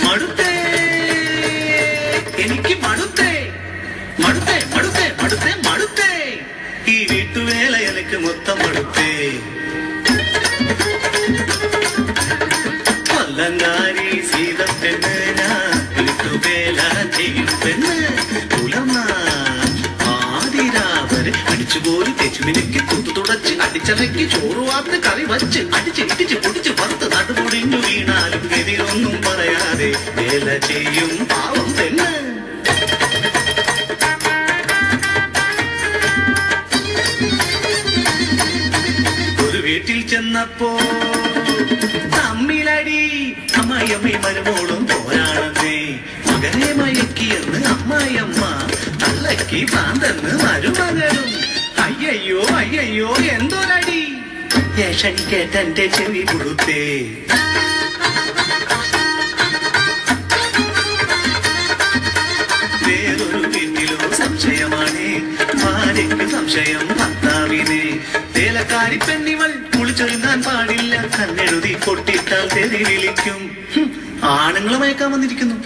മടുത്തേ എനിക്ക് മടുത്തേ മടുത്തേ മടുത്തേ മടുത്തേ മടുത്തേ ഈ വീട്ടുവേല എനിക്ക് മൊത്തം മടുത്തേ കൊല്ലങ്കാരി സീതപ്പെണ്ണ് ഞാൻ വീട്ടുവേല ചെയ്യും പെണ്ണ് ആദിരാവരെ അടിച്ചുപോലും തെച്ചുമിനിക്ക് തൂത്തു തുടച്ച് അടിച്ചലയ്ക്ക് ചോറുവാത്ത് കറി വച്ച് അടിച്ചിട്ടിച്ച് പൊടിച്ച് പത്ത് നടുപൊടിഞ്ഞു വീണാലും എതിരൊന്നും പറയാതെ വേല ചെയ്യും പാവം പെണ്ണ്. ഒരു വീട്ടിൽ ചെന്നപ്പോ തമ്മിലടി അമ്മായിയമ്മയും മരുമോളും പോരാണെന്നേ. മകനെ മയക്കിയെന്ന് അമ്മായിയമ്മ തള്ളയ്ക്ക് പ്രാന്തെന്ന് മരുമകളും. അയ്യയ്യോ അയ്യയ്യോ എന്തോരടി ഏഷണി കേട്ടെന്റെ ചെവി കൊടുത്തേ. വേറൊരു വീട്ടിലോ സംശയമാണ് ഭാര്യയ്ക്ക് സംശയം ഭർത്താവിനെ. വേലക്കാരി പെണ്ണിവൾ കുളിച്ചൊരുങ്ങാൻ പാടില്ല, കണ്ണെഴുതി പൊട്ടിട്ടാൽ തെറി വിളിക്കും. ആണുങ്ങളെ മയക്കാൻ വന്നിരിക്കുന്നു.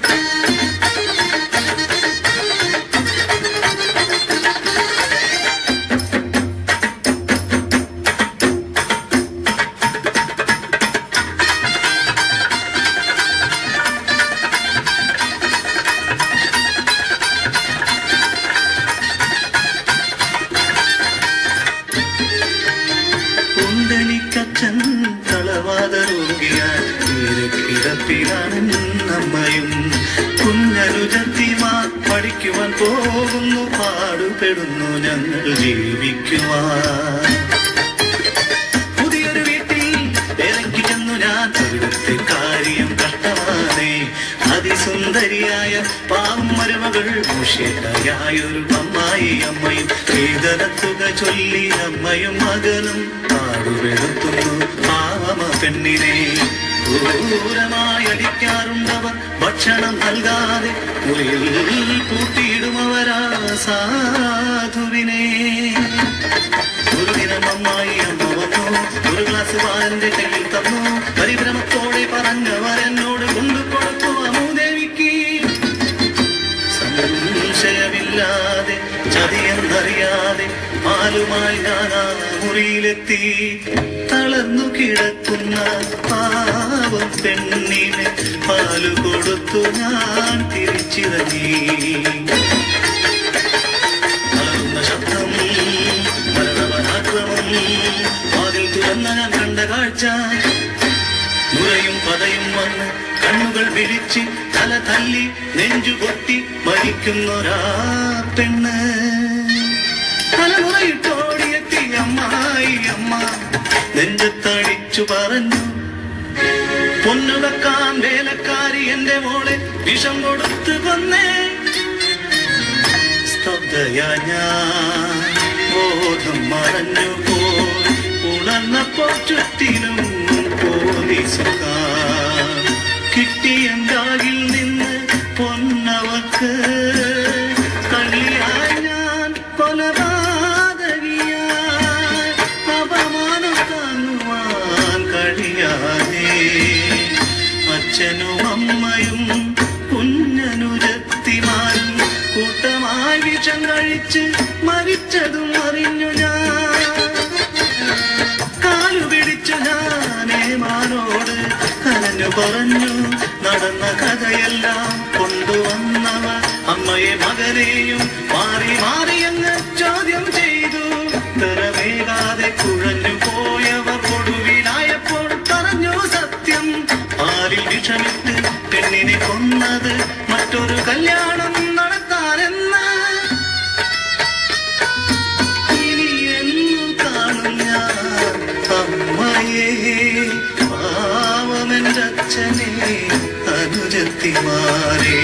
ഉണ്ടനിക്കച്ഛൻ തളവാത രോഗിയാൽ കിടപ്പിലാണെന്നമ്മയും കുഞ്ഞനുജത്തിമാർ പഠിക്കുവാൻ പോകുന്നു, പാടുപെടുന്നു ഞങ്ങൾ ജീവിക്കുവാൻ. പുതിയൊരു വീട്ടിൽ വേലയ്ക്ക് ചെന്നു ഞാൻ, അവിടുത്തെ കാര്യം കഷ്ടമാണേ. അതിസുന്ദരിയായ പാവം മരുമകൾ മുഷേട്ടയായൊരു അമ്മായി അമ്മയും വേദനത്തുക ചൊല്ലി അമ്മയും മകനും പാടുപെടുത്തുന്നു പാവമ പെണ്ണിനെ. ക്രൂരമായി അടിക്കാറുണ്ടവർ, ഭക്ഷണം നൽകാതെ മുറിയിൽ പൂട്ടിയിടുമവരാ സാധുവിനെ. ഒരു ദിനം അമ്മായി അമ്മ വന്നു, ഒരു ഗ്ലാസ് പാലിന്റെ കയ്യിൽ തന്നു. പരിഭ്രമത്തോടെ പറഞ്ഞവർ എന്നോട് കൊണ്ടുകൊടുത്തു അമുദേവിക്ക്. സംശയമില്ലാതെ ചതിയെന്നറിയാതെ പാലുമായി ഞാൻ ആ മുറിയിലെത്തി. തളർന്നു കിടക്കുന്ന പാവം പെണ്ണിനെ പാലു കൊടുത്തു ഞാൻ തിരിച്ചിറങ്ങി. തളർന്ന ശബ്ദം, മരണപരാക്രമം, വാതിൽ തുറന്ന ഞാൻ കണ്ട കാഴ്ച. മുറയും പതയും വന്ന് കണ്ണുകൾ വിളിച്ച് തല തല്ലി നെഞ്ചു പൊട്ടി മരിക്കുന്നൊരാ പെണ്ണ്. തലമുറയിട്ടോടിയെത്തി അമ്മായി അമ്മ നെഞ്ചത്തടിച്ചു പറഞ്ഞു, പൊന്നുവെക്കാൻ വേലക്കാരി എന്റെ മോളെ വിഷം കൊടുത്തു കൊന്നേ. സ്തബ്ധയാ ഞാൻ, ബോധം മറഞ്ഞു പോയി. ഉണർന്നപ്പോ ചുറ്റിനും പോലീസുകാർ. കിട്ടിയെന്താകിൽ നിന്ന് പൊന്നവക്ക് കളിയായി ഞാൻ കൊലപാതകിയായി. അപമാനം കാണുവാൻ കഴിയാതെ അച്ഛനും അമ്മയും കുഞ്ഞനുജത്തിമാരും കൂട്ടമായി വിഷം കഴിച്ച് മരിച്ചതും അറിഞ്ഞു ഞാൻ. കാലുപിടിച്ചു ഞാനേ മാനോട് കരഞ്ഞു പറഞ്ഞു നടന്ന കഥയെല്ലാം. കൊണ്ടുവന്നവർ അമ്മയെ മകനെയും മാറി മാറിയങ്ങ് ചോദ്യം ചെയ്തു. തരവേകാതെ കുഴഞ്ഞു പോയവർ ഒടുവിലായപ്പോൾ പറഞ്ഞു സത്യം. പാലിൽ വിഷമിട്ട് പെണ്ണിനെ കൊന്നത് മറ്റൊരു കല്യാണം നടത്താനെന്ന്. ഇനി എന്നു കാണും ഞാൻ അമ്മയെ, പാവമെന്റെ അച്ഛനെ അനുജത്തിമാരെ.